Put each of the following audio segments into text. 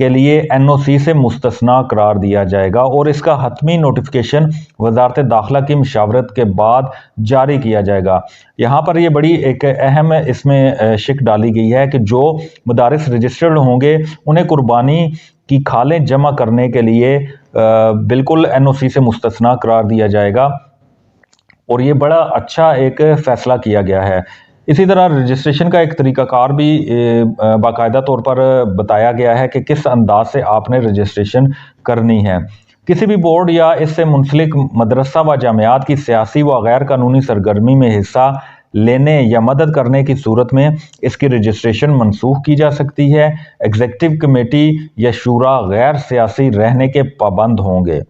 کے لیے NOC سے مستثنا قرار دیا جائے گا اور اس کا حتمی نوٹیفیکیشن وزارت داخلہ کی مشاورت کے بعد جاری کیا جائے گا۔ یہاں پر یہ بڑی ایک اہم اس میں شک ڈالی گئی ہے کہ جو مدارس رجسٹرڈ ہوں گے انہیں قربانی کی کھالیں جمع کرنے کے لیے بالکل NOC سے مستثنا قرار دیا جائے گا، اور یہ بڑا اچھا ایک فیصلہ کیا گیا ہے۔ اسی طرح رجسٹریشن کا ایک طریقہ کار بھی باقاعدہ طور پر بتایا گیا ہے کہ کس انداز سے آپ نے رجسٹریشن کرنی ہے۔ کسی بھی بورڈ یا اس سے منسلک مدرسہ و جامعات کی سیاسی و غیر قانونی سرگرمی میں حصہ لینے یا مدد کرنے کی صورت میں اس کی رجسٹریشن منسوخ کی جا سکتی ہے۔ ایگزیکٹو کمیٹی یا شورا غیر سیاسی رہنے کے پابند ہوں گے۔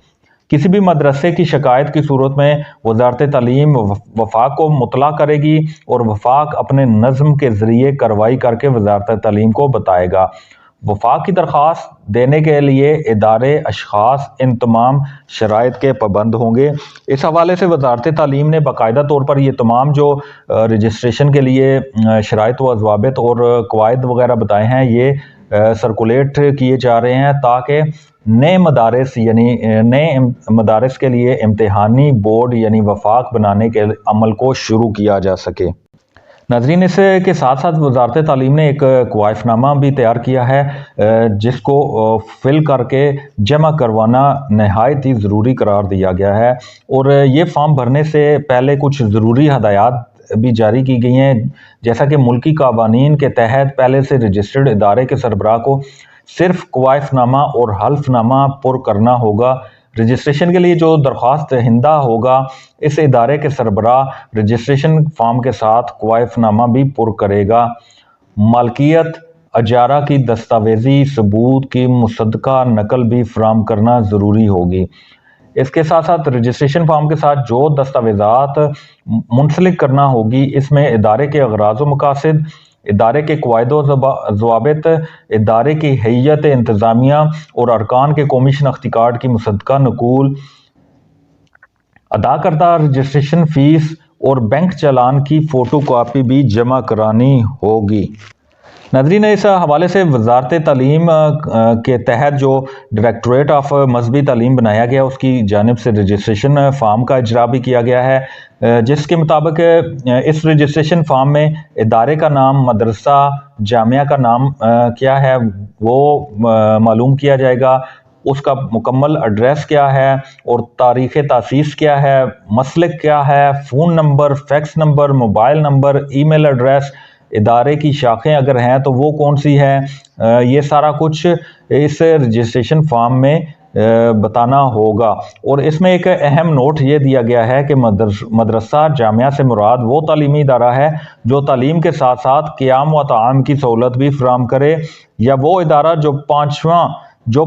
کسی بھی مدرسے کی شکایت کی صورت میں وزارت تعلیم وفاق کو مطلع کرے گی اور وفاق اپنے نظم کے ذریعے کارروائی کر کے وزارت تعلیم کو بتائے گا۔ وفاق کی درخواست دینے کے لیے ادارے اشخاص ان تمام شرائط کے پابند ہوں گے۔ اس حوالے سے وزارت تعلیم نے باقاعدہ طور پر یہ تمام جو رجسٹریشن کے لیے شرائط و ضوابط اور قواعد وغیرہ بتائے ہیں یہ سرکولیٹ کیے جا رہے ہیں تاکہ نئے مدارس کے لیے امتحانی بورڈ یعنی وفاق بنانے کے عمل کو شروع کیا جا سکے۔ ناظرین، اس کے ساتھ ساتھ وزارت تعلیم نے ایک کوائف نامہ بھی تیار کیا ہے جس کو فل کر کے جمع کروانا نہایت ہی ضروری قرار دیا گیا ہے، اور یہ فارم بھرنے سے پہلے کچھ ضروری ہدایات بھی جاری کی گئی ہیں، جیسا کہ ملکی قوانین کے تحت پہلے سے رجسٹرڈ ادارے کے سربراہ کو صرف کوائف نامہ اور حلف نامہ پر کرنا ہوگا۔ رجسٹریشن کے لیے جو درخواست دہندہ ہوگا اس ادارے کے سربراہ رجسٹریشن فارم کے ساتھ کوائف نامہ بھی پر کرے گا۔ مالکیت اجارہ کی دستاویزی ثبوت کی مصدقہ نقل بھی فراہم کرنا ضروری ہوگی۔ اس کے ساتھ ساتھ رجسٹریشن فارم کے ساتھ جو دستاویزات منسلک کرنا ہوگی اس میں ادارے کے اغراض و مقاصد، ادارے کے قواعد و ضوابط، ادارے کی ہیئت انتظامیہ اور ارکان کے قومی شناختی کارڈ کی مصدقہ نقول، ادا کردہ رجسٹریشن فیس اور بینک چالان کی فوٹو کاپی بھی جمع کرانی ہوگی۔ ناظرین، اس حوالے سے وزارت تعلیم کے تحت جو ڈائریکٹوریٹ آف مذہبی تعلیم بنایا گیا اس کی جانب سے رجسٹریشن فارم کا اجرا بھی کیا گیا ہے، جس کے مطابق اس رجسٹریشن فارم میں ادارے کا نام، مدرسہ جامعہ کا نام کیا ہے وہ معلوم کیا جائے گا، اس کا مکمل ایڈریس کیا ہے اور تاریخ تاسیس کیا ہے، مسلک کیا ہے، phone number, fax number, mobile number, email address, ادارے کی شاخیں اگر ہیں تو وہ کون سی ہے، یہ سارا کچھ اس رجسٹریشن فارم میں بتانا ہوگا۔ اور اس میں ایک اہم نوٹ یہ دیا گیا ہے کہ مدرسہ جامعہ سے مراد وہ تعلیمی ادارہ ہے جو تعلیم کے ساتھ ساتھ قیام و طعام کی سہولت بھی فراہم کرے، یا وہ ادارہ جو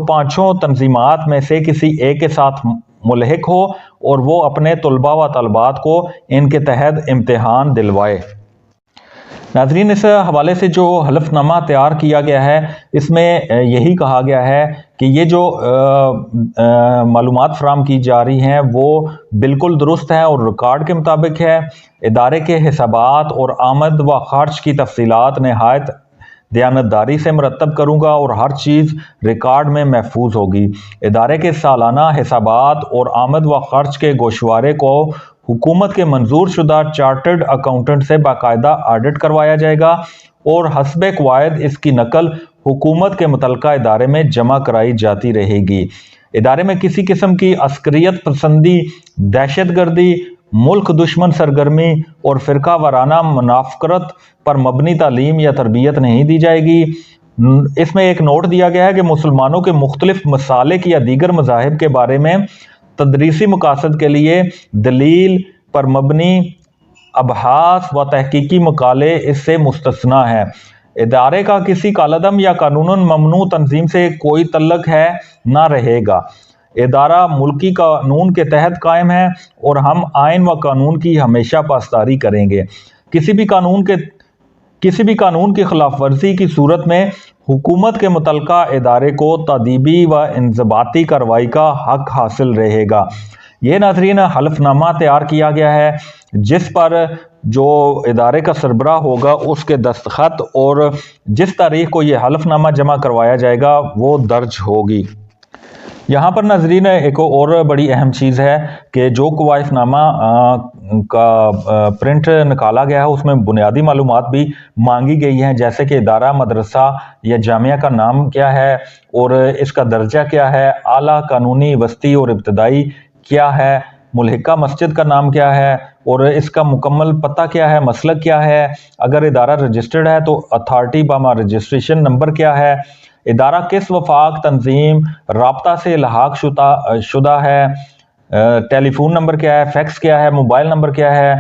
پانچوں تنظیمات میں سے کسی ایک کے ساتھ ملحق ہو اور وہ اپنے طلباء و طالبات کو ان کے تحت امتحان دلوائے۔ ناظرین، اس حوالے سے جو حلف نامہ تیار کیا گیا ہے اس میں یہی کہا گیا ہے کہ یہ جو معلومات فراہم کی جا رہی ہیں وہ بالکل درست ہیں اور ریکارڈ کے مطابق ہے۔ ادارے کے حسابات اور آمد و خرچ کی تفصیلات نہایت دیانتداری سے مرتب کروں گا اور ہر چیز ریکارڈ میں محفوظ ہوگی۔ ادارے کے سالانہ حسابات اور آمد و خرچ کے گوشوارے کو حکومت کے منظور شدہ چارٹرڈ اکاؤنٹنٹ سے باقاعدہ آڈٹ کروایا جائے گا اور حسب قواعد اس کی نقل حکومت کے متعلقہ ادارے میں جمع کرائی جاتی رہے گی۔ ادارے میں کسی قسم کی عسکریت پسندی، دہشت گردی، ملک دشمن سرگرمی اور فرقہ وارانہ منافقت پر مبنی تعلیم یا تربیت نہیں دی جائے گی۔ اس میں ایک نوٹ دیا گیا ہے کہ مسلمانوں کے مختلف مسالک یا دیگر مذاہب کے بارے میں تدریسی مقاصد کے لیے دلیل پر مبنی ابحاث و تحقیقی مقالے اس سے مستثنی ہیں۔ ادارے کا کسی کالعدم یا قانون ممنوع تنظیم سے کوئی تعلق ہے نہ رہے گا۔ ادارہ ملکی قانون کے تحت قائم ہے اور ہم آئین و قانون کی ہمیشہ پاسداری کریں گے۔ کسی بھی قانون کی خلاف ورزی کی صورت میں حکومت کے متعلقہ ادارے کو تادیبی و انضباطی کارروائی کا حق حاصل رہے گا۔ یہ ناظرین حلف نامہ تیار کیا گیا ہے جس پر جو ادارے کا سربراہ ہوگا اس کے دستخط اور جس تاریخ کو یہ حلف نامہ جمع کروایا جائے گا وہ درج ہوگی۔ یہاں پر ناظرین ایک اور بڑی اہم چیز ہے کہ جو کوائف نامہ کا پرنٹ نکالا گیا ہے اس میں بنیادی معلومات بھی مانگی گئی ہیں، جیسے کہ ادارہ، مدرسہ یا جامعہ کا نام کیا ہے اور اس کا درجہ کیا ہے، اعلیٰ، قانونی، وسطی اور ابتدائی کیا ہے، ملحقہ مسجد کا نام کیا ہے اور اس کا مکمل پتہ کیا ہے، مسلک کیا ہے، اگر ادارہ رجسٹرڈ ہے تو اتھارٹی باما رجسٹریشن نمبر کیا ہے، ادارہ کس وفاق تنظیم رابطہ سے الحاق شدہ ہے، ٹیلی فون نمبر کیا ہے، فیکس کیا ہے، موبائل نمبر کیا ہے،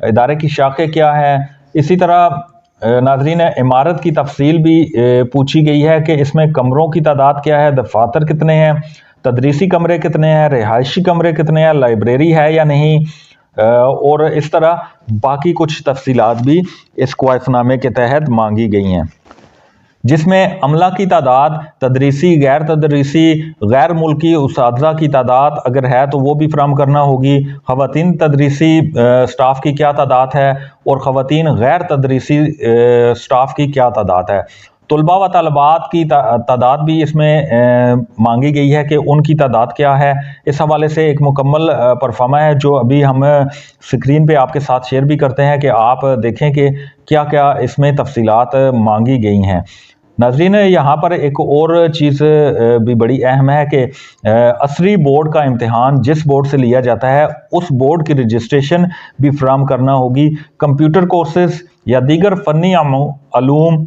ادارے کی شاخیں کیا ہے۔ اسی طرح ناظرین عمارت کی تفصیل بھی پوچھی گئی ہے کہ اس میں کمروں کی تعداد کیا ہے، دفاتر کتنے ہیں، تدریسی کمرے کتنے ہیں، رہائشی کمرے کتنے ہیں، لائبریری ہے یا نہیں، اور اس طرح باقی کچھ تفصیلات بھی اس کوائف نامے کے تحت مانگی گئی ہیں، جس میں عملہ کی تعداد، تدریسی، غیر تدریسی، غیر ملکی اساتذہ کی تعداد اگر ہے تو وہ بھی فراہم کرنا ہوگی، خواتین تدریسی سٹاف کی کیا تعداد ہے اور خواتین غیر تدریسی سٹاف کی کیا تعداد ہے، طلباء و طالبات کی تعداد بھی اس میں مانگی گئی ہے کہ ان کی تعداد کیا ہے۔ اس حوالے سے ایک مکمل پرفارما ہے جو ابھی ہم سکرین پہ آپ کے ساتھ شیئر بھی کرتے ہیں کہ آپ دیکھیں کہ کیا کیا اس میں تفصیلات مانگی گئی ہیں۔ ناظرین یہاں پر ایک اور چیز بھی بڑی اہم ہے کہ عصری بورڈ کا امتحان جس بورڈ سے لیا جاتا ہے اس بورڈ کی رجسٹریشن بھی فراہم کرنا ہوگی، کمپیوٹر کورسز یا دیگر فنی علوم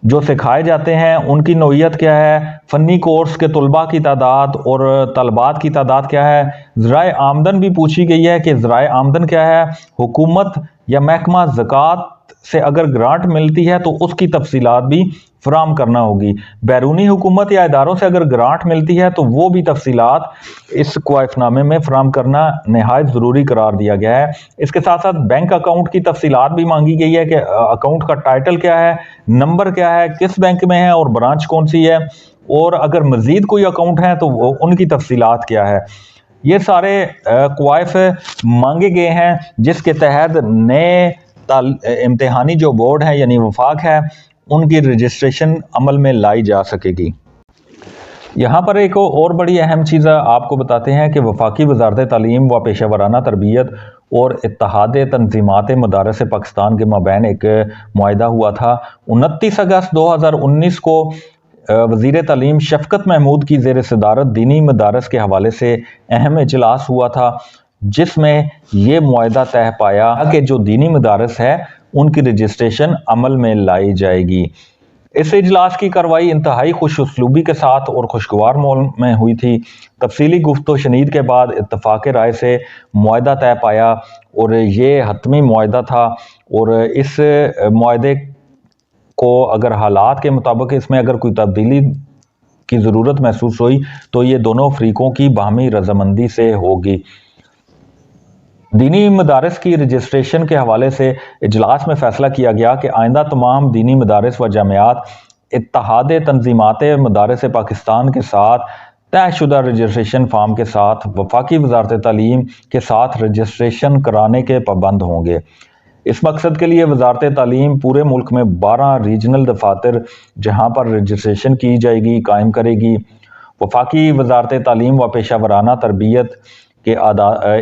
جو سکھائے جاتے ہیں ان کی نوعیت کیا ہے، فنی کورس کے طلباء کی تعداد اور طالبات کی تعداد کیا ہے، ذرائع آمدن بھی پوچھی گئی ہے کہ ذرائع آمدن کیا ہے، حکومت یا محکمہ زکوٰۃ سے اگر گرانٹ ملتی ہے تو اس کی تفصیلات بھی فراہم کرنا ہوگی، بیرونی حکومت یا اداروں سے اگر گرانٹ ملتی ہے تو وہ بھی تفصیلات اس کوائف نامے میں فراہم کرنا نہایت ضروری قرار دیا گیا ہے۔ اس کے ساتھ ساتھ بینک اکاؤنٹ کی تفصیلات بھی مانگی گئی ہے کہ اکاؤنٹ کا ٹائٹل کیا ہے، نمبر کیا ہے، کس بینک میں ہے اور برانچ کون سی ہے، اور اگر مزید کوئی اکاؤنٹ ہے تو ان کی تفصیلات کیا ہے۔ یہ سارے کوائف مانگے گئے ہیں جس کے تحت نئے امتحانی جو بورڈ ہے یعنی وفاق ہے ان کی رجسٹریشن عمل میں لائی جا سکے گی۔ یہاں پر ایک اور بڑی اہم چیز آپ کو بتاتے ہیں کہ وفاقی وزارت تعلیم و پیشہ ورانہ تربیت اور اتحاد تنظیمات مدارس پاکستان کے مابین ایک معاہدہ ہوا تھا۔ 29 اگست 2019 کو وزیر تعلیم شفقت محمود کی زیر صدارت دینی مدارس کے حوالے سے اہم اجلاس ہوا تھا، جس میں یہ معاہدہ طے پایا کہ جو دینی مدارس ہے ان کی رجسٹریشن عمل میں لائی جائے گی۔ اس اجلاس کی کارروائی انتہائی خوش اسلوبی کے ساتھ اور خوشگوار ماحول میں ہوئی تھی۔ تفصیلی گفت و شنید کے بعد اتفاق رائے سے معاہدہ طے پایا اور یہ حتمی معاہدہ تھا، اور اس معاہدے کو اگر حالات کے مطابق اس میں اگر کوئی تبدیلی کی ضرورت محسوس ہوئی تو یہ دونوں فریقوں کی باہمی رضامندی سے ہوگی۔ دینی مدارس کی رجسٹریشن کے حوالے سے اجلاس میں فیصلہ کیا گیا کہ آئندہ تمام دینی مدارس و جامعات اتحاد تنظیمات مدارس پاکستان کے ساتھ طے شدہ رجسٹریشن فارم کے ساتھ وفاقی وزارت تعلیم کے ساتھ رجسٹریشن کرانے کے پابند ہوں گے۔ اس مقصد کے لیے وزارت تعلیم پورے ملک میں 12 ریجنل دفاتر جہاں پر رجسٹریشن کی جائے گی قائم کرے گی۔ وفاقی وزارت تعلیم و پیشہ ورانہ تربیت کہ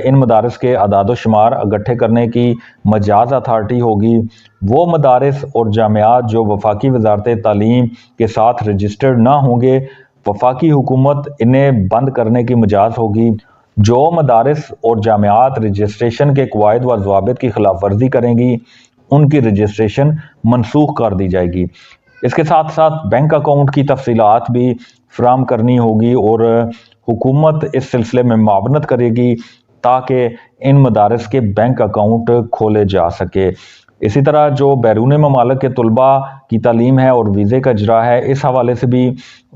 ان مدارس کے اعداد و شمار اکٹھے کرنے کی مجاز اتھارٹی ہوگی۔ وہ مدارس اور جامعات جو وفاقی وزارت تعلیم کے ساتھ رجسٹرڈ نہ ہوں گے، وفاقی حکومت انہیں بند کرنے کی مجاز ہوگی۔ جو مدارس اور جامعات رجسٹریشن کے قواعد و ضوابط کی خلاف ورزی کریں گی ان کی رجسٹریشن منسوخ کر دی جائے گی۔ اس کے ساتھ ساتھ بینک اکاؤنٹ کی تفصیلات بھی فراہم کرنی ہوگی اور حکومت اس سلسلے میں معاونت کرے گی تاکہ ان مدارس کے بینک اکاؤنٹ کھولے جا سکے۔ اسی طرح جو بیرون ممالک کے طلباء کی تعلیم ہے اور ویزے کا اجرا ہے اس حوالے سے بھی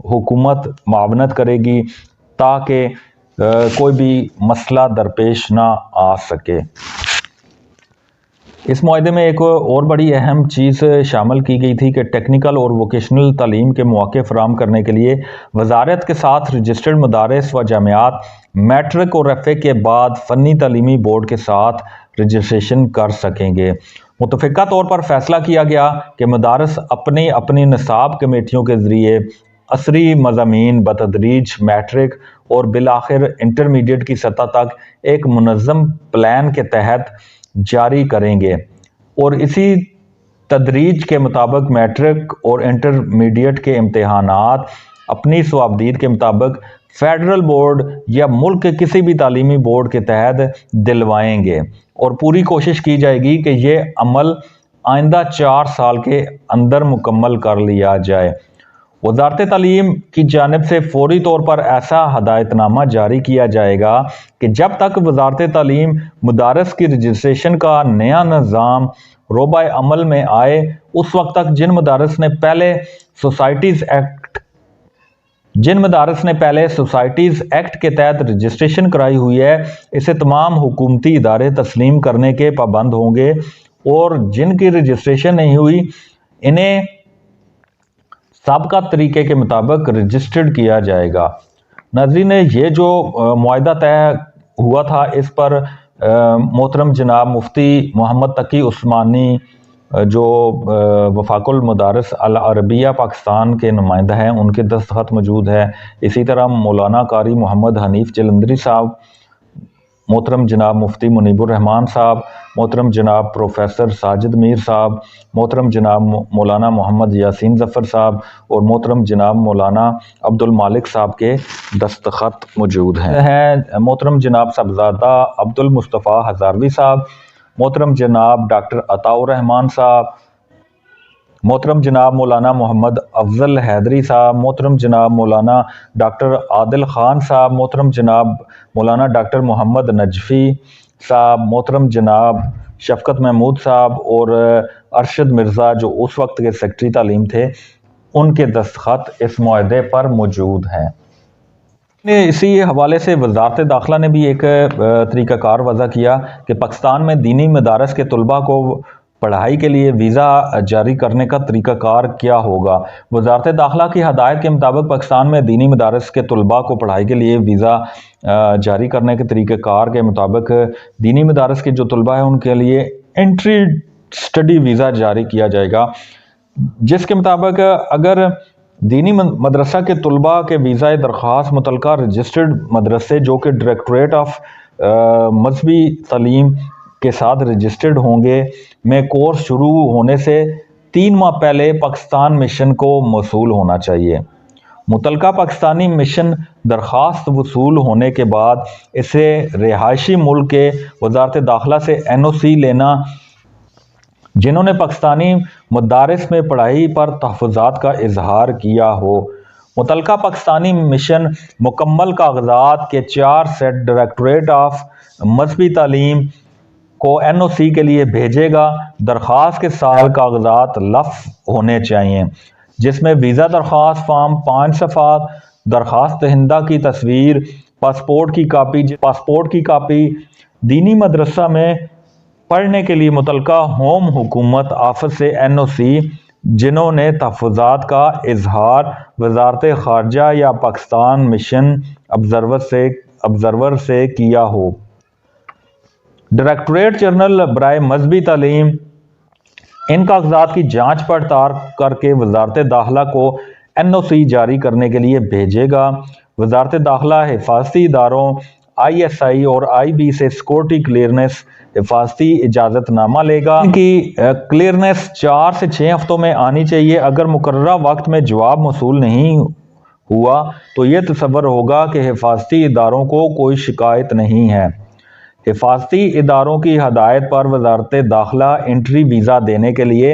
حکومت معاونت کرے گی تاکہ کوئی بھی مسئلہ درپیش نہ آ سکے۔ اس معاہدے میں ایک اور بڑی اہم چیز شامل کی گئی تھی کہ ٹیکنیکل اور ووکیشنل تعلیم کے مواقع فراہم کرنے کے لیے وزارت کے ساتھ رجسٹرڈ مدارس و جامعات میٹرک اور ایف اے کے بعد فنی تعلیمی بورڈ کے ساتھ رجسٹریشن کر سکیں گے۔ متفقہ طور پر فیصلہ کیا گیا کہ مدارس اپنی اپنی نصاب کمیٹیوں کے ذریعے عصری مضامین بتدریج میٹرک اور بالآخر انٹرمیڈیٹ کی سطح تک ایک منظم پلان کے تحت جاری کریں گے، اور اسی تدریج کے مطابق میٹرک اور انٹرمیڈیٹ کے امتحانات اپنی صوابدید کے مطابق فیڈرل بورڈ یا ملک کے کسی بھی تعلیمی بورڈ کے تحت دلوائیں گے، اور پوری کوشش کی جائے گی کہ یہ عمل آئندہ 4 سال کے اندر مکمل کر لیا جائے۔ وزارت تعلیم کی جانب سے فوری طور پر ایسا ہدایت نامہ جاری کیا جائے گا کہ جب تک وزارت تعلیم مدارس کی رجسٹریشن کا نیا نظام روبہ عمل میں آئے، اس وقت تک جن مدارس نے پہلے سوسائٹیز ایکٹ کے تحت رجسٹریشن کرائی ہوئی ہے، اسے تمام حکومتی ادارے تسلیم کرنے کے پابند ہوں گے، اور جن کی رجسٹریشن نہیں ہوئی انہیں سابقہ طریقے کے مطابق رجسٹرڈ کیا جائے گا۔ ناظرین، یہ جو معاہدہ طے ہوا تھا اس پر محترم جناب مفتی محمد تقی عثمانی جو وفاق المدارس العربیہ پاکستان کے نمائندہ ہیں ان کے دستخط موجود ہے۔ اسی طرح مولانا قاری محمد حنیف جلندری صاحب، محترم جناب مفتی منیب الرحمان صاحب، محترم جناب پروفیسر ساجد میر صاحب، محترم جناب مولانا محمد یاسین ظفر صاحب اور محترم جناب مولانا عبد المالک صاحب کے دستخط موجود ہیں۔ محترم جناب صاحبزادہ عبد المصطفیٰ ہزاروی صاحب، محترم جناب ڈاکٹر عطاء الرحمان صاحب، محترم جناب مولانا محمد افضل حیدری صاحب، محترم جناب مولانا ڈاکٹر عادل خان صاحب، محترم جناب مولانا ڈاکٹر محمد نجفی صاحب، محترم جناب شفقت محمود صاحب اور ارشد مرزا جو اس وقت کے سیکرٹری تعلیم تھے، ان کے دستخط اس معاہدے پر موجود ہیں۔ اسی حوالے سے وزارت داخلہ نے بھی ایک طریقہ کار وضع کیا کہ پاکستان میں دینی مدارس کے طلباء کو پڑھائی کے لیے ویزا جاری کرنے کا طریقہ کار کیا ہوگا۔ وزارت داخلہ کی ہدایت کے مطابق پاکستان میں دینی مدارس کے طلباء کو پڑھائی کے لیے ویزا جاری کرنے کے طریقہ کار کے مطابق دینی مدارس کے جو طلباء ہیں ان کے لیے انٹری اسٹڈی ویزا جاری کیا جائے گا، جس کے مطابق اگر دینی مدرسہ کے طلباء کے ویزا درخواست متعلقہ رجسٹرڈ مدرسے جو کہ ڈائریکٹوریٹ آف مذہبی تعلیم کے ساتھ رجسٹرڈ ہوں گے میں کورس شروع ہونے سے 3 ماہ پہلے پاکستان مشن کو موصول ہونا چاہیے۔ متعلقہ پاکستانی مشن درخواست وصول ہونے کے بعد اسے رہائشی ملک کے وزارت داخلہ سے NOC لینا جنہوں نے پاکستانی مدارس میں پڑھائی پر تحفظات کا اظہار کیا ہو۔ متعلقہ پاکستانی مشن مکمل کاغذات کے 4 سیٹ ڈائریکٹوریٹ آف مذہبی تعلیم کو NOC کے لیے بھیجے گا۔ درخواست کے ساتھ کاغذات لفظ ہونے چاہیے، جس میں ویزا درخواست فارم 5 صفحات، درخواست دہندہ کی تصویر، پاسپورٹ کی کاپی، دینی مدرسہ میں پڑھنے کے لیے متعلقہ ہوم حکومت آفس سے NOC جنہوں نے تحفظات کا اظہار وزارت خارجہ یا پاکستان مشن آبزرور سے کیا ہو۔ ڈائریکٹوریٹ جنرل برائے مذہبی تعلیم ان کاغذات کی جانچ پڑتال کر کے وزارت داخلہ کو NOC جاری کرنے کے لیے بھیجے گا۔ وزارت داخلہ حفاظتی اداروں ISI اور IB سے سیکورٹی کلیئرنس حفاظتی اجازت نامہ لے گا۔ ان کی کلیئرنس 4 سے 6 ہفتوں میں آنی چاہیے۔ اگر مقررہ وقت میں جواب موصول نہیں ہوا تو یہ تصور ہوگا کہ حفاظتی اداروں کو کوئی شکایت نہیں ہے۔ حفاظتی اداروں کی ہدایت پر وزارت داخلہ انٹری ویزا دینے کے لیے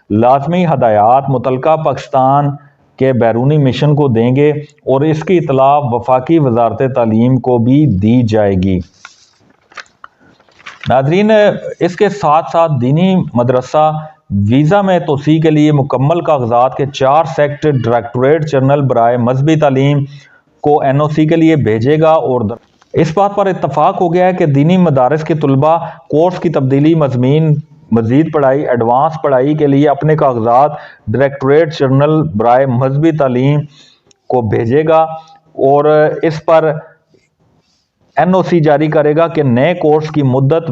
لازمی ہدایات متعلقہ پاکستان کے بیرونی مشن کو دیں گے اور اس کی اطلاع وفاقی وزارت تعلیم کو بھی دی جائے گی۔ ناظرین، اس کے ساتھ ساتھ دینی مدرسہ ویزا میں توسیع کے لیے مکمل کاغذات کے 4 سیٹ ڈائریکٹوریٹ جنرل برائے مذہبی تعلیم کو NOC کے لیے بھیجے گا، اور اس بات پر اتفاق ہو گیا ہے کہ دینی مدارس کے طلباء کورس کی تبدیلی، مضمین، مزید پڑھائی، ایڈوانس پڑھائی کے لیے اپنے کاغذات ڈائریکٹوریٹ جنرل برائے مذہبی تعلیم کو بھیجے گا اور اس پر NOC جاری کرے گا کہ نئے کورس کی مدت